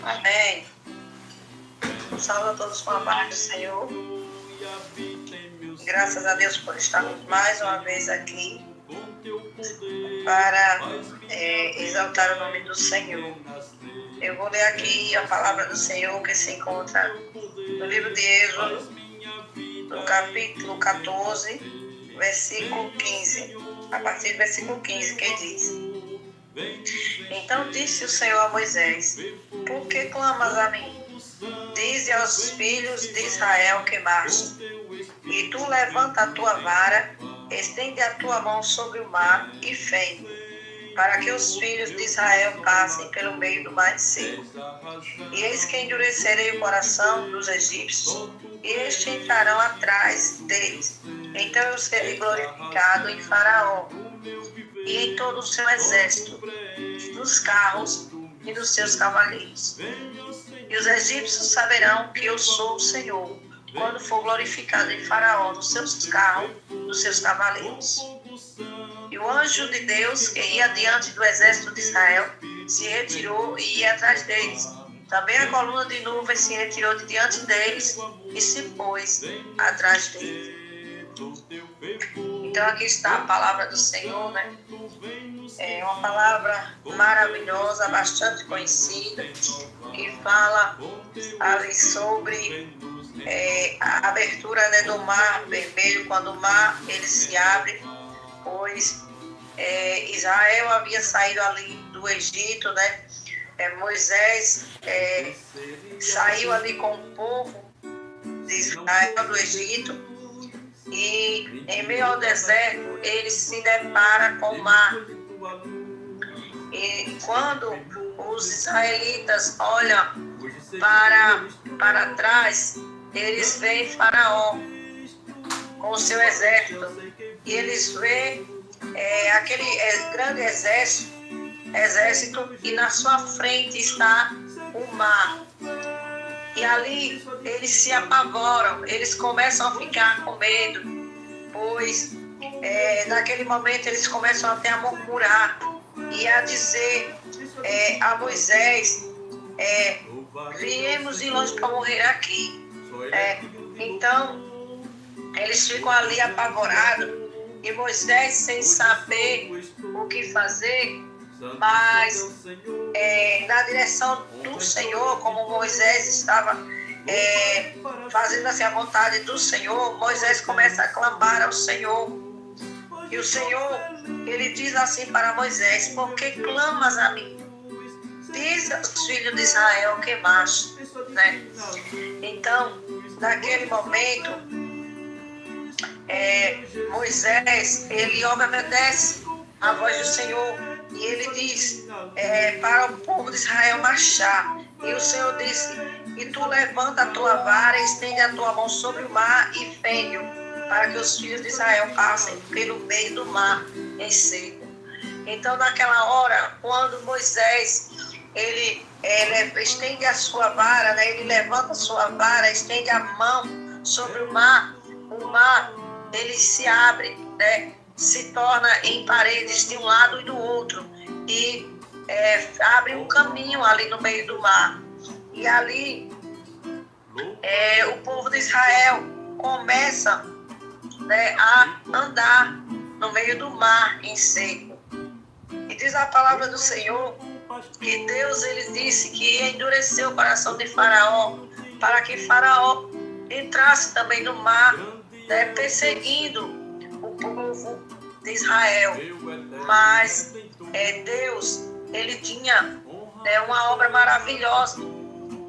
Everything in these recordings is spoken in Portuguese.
Amém. Salve a todos com a paz do Senhor. Graças a Deus por estarmos mais uma vez aqui para exaltar o nome do Senhor. Eu vou ler aqui a palavra do Senhor que se encontra no livro de Êxodo, no capítulo 14, versículo 15. A partir do versículo 15, que diz: Então disse o Senhor a Moisés: Por que clamas a mim? Dize aos filhos de Israel que marchem. E tu levanta a tua vara, estende a tua mão sobre o mar e fende, para que os filhos de Israel passem pelo meio do mar seco. E eis que endurecerei o coração dos egípcios, e estes entrarão atrás deles. Então eu serei glorificado em Faraó e em todo o seu exército, nos carros e nos seus cavaleiros. E os egípcios saberão que eu sou o Senhor, quando for glorificado em Faraó, nos seus carros, nos seus cavaleiros. E o anjo de Deus, que ia diante do exército de Israel, se retirou e ia atrás deles. Também a coluna de nuvem se retirou de diante deles e se pôs atrás deles. Então aqui está a palavra do Senhor, né? É uma palavra maravilhosa, bastante conhecida, que fala ali sobre a abertura, né, do mar vermelho, quando o mar ele se abre, pois Israel havia saído ali do Egito, né? Moisés saiu ali com o povo de Israel do Egito, e em meio ao deserto ele se depara com o mar. E quando os israelitas olham para trás, eles veem Faraó com o seu exército, e eles veem aquele grande exército, e na sua frente está o mar. E ali eles se apavoram, eles começam a ficar com medo, pois naquele momento eles começam até a murmurar e a dizer a Moisés: viemos de longe para morrer aqui. Então eles ficam ali apavorados, e Moisés, sem saber o que fazer, mas na direção do Senhor, como Moisés estava fazendo assim a vontade do Senhor, Moisés começa a clamar ao Senhor. E o Senhor, ele diz assim para Moisés: Por que clamas a mim? Diz aos filhos de Israel que marchem, né? Então, naquele momento, Moisés, ele obedece a voz do Senhor, e ele diz para o povo de Israel marchar. E o Senhor disse: E tu levanta a tua vara, estende a tua mão sobre o mar e fende-o, para que os filhos de Israel passem pelo meio do mar em seco. Então, naquela hora, quando Moisés ele estende a sua vara, né, ele levanta a sua vara, estende a mão sobre o mar ele se abre, né, se torna em paredes de um lado e do outro, e abre um caminho ali no meio do mar. E ali o povo de Israel começa, né, a andar no meio do mar em seco. E diz a palavra do Senhor que Deus, ele disse que ia endurecer o coração de Faraó, para que Faraó entrasse também no mar, né, perseguindo o povo de Israel. Mas Deus, ele tinha uma obra maravilhosa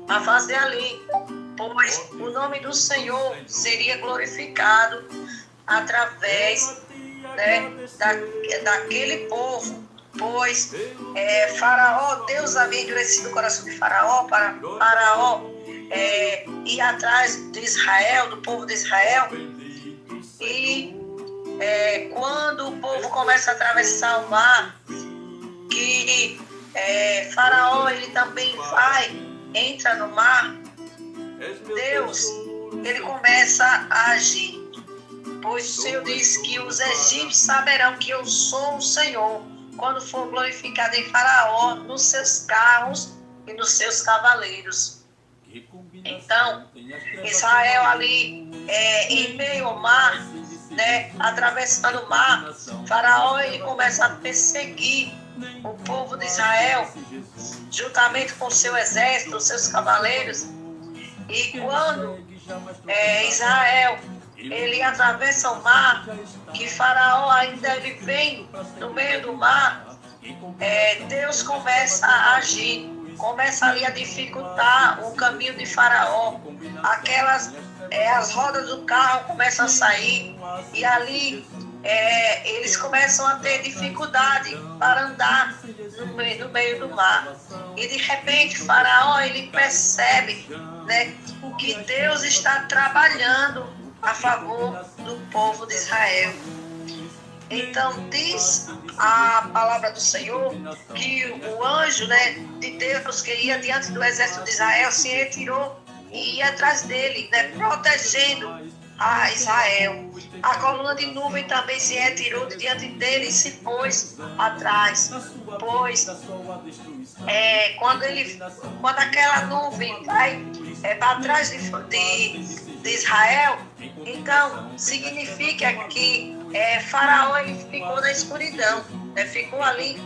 a fazer ali, pois o nome do Senhor seria glorificado através, né, daquele povo, pois Faraó, Deus havia endurecido o coração de Faraó para Faraó ir atrás de Israel, do povo de Israel. E quando o povo começa a atravessar o mar, que Faraó ele também entra no mar, Deus, ele começa a agir, pois o Senhor diz que os egípcios saberão que eu sou o Senhor, quando for glorificado em Faraó, nos seus carros e nos seus cavaleiros. Então, Israel ali, em meio ao mar, né, atravessando o mar, Faraó ele começa a perseguir o povo de Israel, juntamente com o seu exército, os seus cavaleiros. E quando Israel ele atravessa o mar, que Faraó ainda ele vem no meio do mar, Deus começa a agir, começa ali a dificultar o caminho de Faraó. As rodas do carro começam a sair e ali eles começam a ter dificuldade para andar no meio do mar. E de repente Faraó ele percebe, né, que Deus está trabalhando a favor do povo de Israel. Então diz a palavra do Senhor que o anjo, né, de Deus que ia diante do exército de Israel se retirou e ia atrás dele, né, protegendo a Israel. A coluna de nuvem também se retirou de diante dele e se pôs atrás. Pois quando aquela nuvem vai para trás de Israel, então significa que Faraó ele ficou na escuridão, né? Ficou ali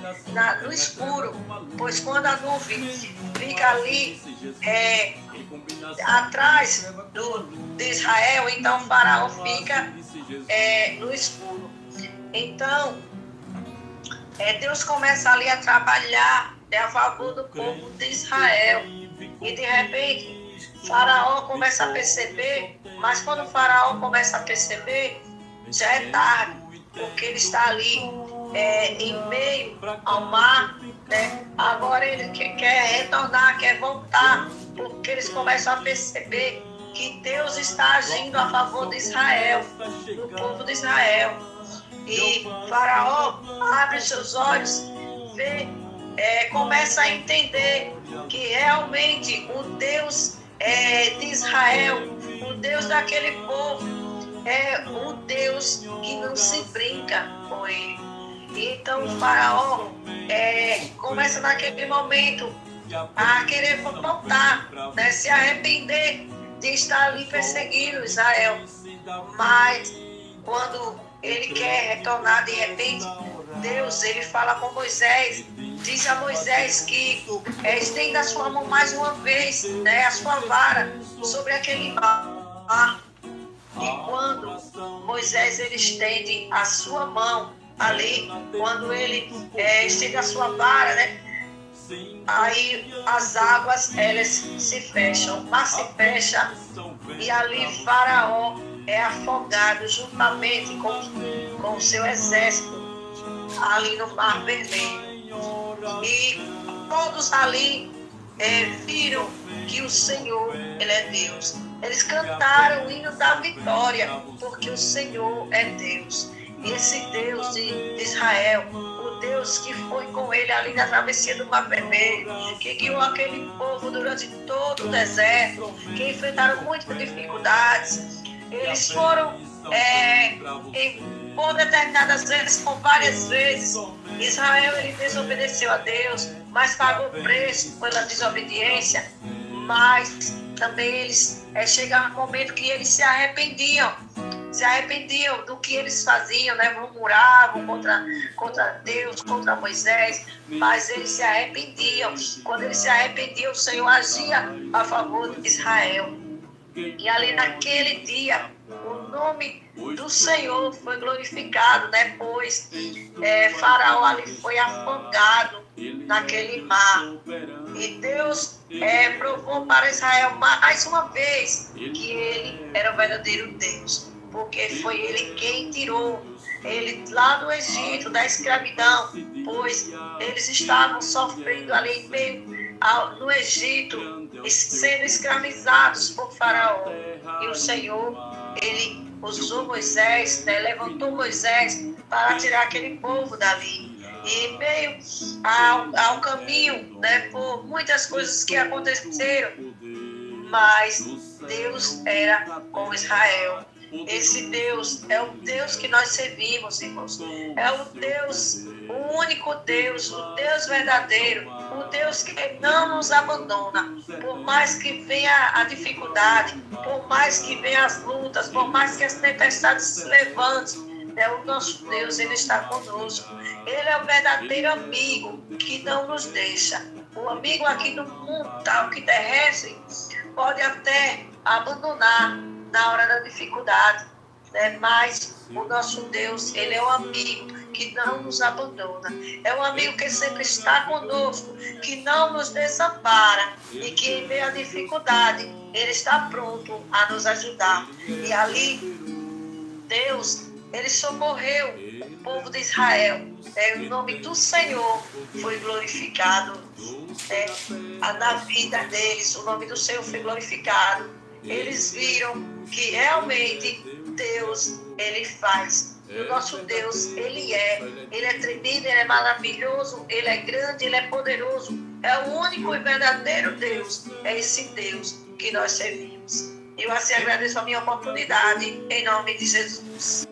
no escuro, pois quando a nuvem fica ali atrás de Israel, então Faraó fica no escuro. Então Deus começa ali a trabalhar a favor do povo de Israel. E de repente Faraó começa a perceber, mas quando o Faraó começa a perceber, já é tarde, porque ele está ali em meio ao mar, né? Agora ele quer retornar, quer voltar, porque eles começam a perceber que Deus está agindo a favor de Israel, do povo de Israel. E Faraó abre seus olhos, vê, começa a entender que realmente o Deus de Israel, o Deus daquele povo, é o Deus que não se brinca com ele. Então o Faraó começa naquele momento a querer voltar, né, se arrepender de estar ali perseguindo Israel. Mas quando ele quer retornar, de repente Deus ele fala com Moisés, diz a Moisés que estenda a sua mão mais uma vez, né, a sua vara sobre aquele mar. E quando Moisés ele estende a sua mão ali, quando ele estende a sua vara, né, aí as águas elas se fecham, o mar se fecha e ali Faraó é afogado juntamente com o seu exército ali no Mar Vermelho. E todos ali viram que o Senhor, Ele é Deus. Eles cantaram o hino da vitória, porque o Senhor é Deus. E esse Deus de Israel, o Deus que foi com ele ali na travessia do Mar Vermelho, que guiou aquele povo durante todo o deserto, que enfrentaram muitas dificuldades. Eles foram por determinadas vezes, por várias vezes, Israel ele desobedeceu a Deus, mas pagou preço pela desobediência, mas também eles chegava um momento que eles se arrependiam do que eles faziam, né? Murmuravam contra Deus, contra Moisés, mas eles se arrependiam. Quando eles se arrependiam, o Senhor agia a favor de Israel. E ali naquele dia, o nome do Senhor foi glorificado, né? Pois Faraó ali foi afogado naquele mar. E Deus provou para Israel mais uma vez que ele era o verdadeiro Deus, porque foi ele quem tirou ele lá do Egito, da escravidão, pois eles estavam sofrendo ali em meio no Egito, sendo escravizados por Faraó. E o Senhor, ele usou Moisés, né, levantou Moisés para tirar aquele povo dali. E em meio ao caminho, né, por muitas coisas que aconteceram, mas Deus era com Israel. Esse Deus é o Deus que nós servimos, irmãos. É o Deus, o único Deus, o Deus verdadeiro, o um Deus que não nos abandona. Por mais que venha a dificuldade, por mais que venham as lutas, por mais que as tempestades se levantem, o nosso Deus, Ele está conosco. Ele é o verdadeiro amigo que não nos deixa. O amigo aqui do mundo, tal que terrestre, pode até abandonar na hora da dificuldade, né? Mas o nosso Deus, Ele é um amigo que não nos abandona. É um amigo que sempre está conosco, que não nos desampara e que em meio à dificuldade, Ele está pronto a nos ajudar. E ali, Deus, Ele socorreu o povo de Israel. O nome do Senhor foi glorificado. Na vida deles, o nome do Senhor foi glorificado. Eles viram que realmente Deus, Ele faz. E o nosso Deus, Ele é tremendo, Ele é maravilhoso, Ele é grande, Ele é poderoso. É o único e verdadeiro Deus. É esse Deus que nós servimos. Eu assim agradeço a minha oportunidade, em nome de Jesus.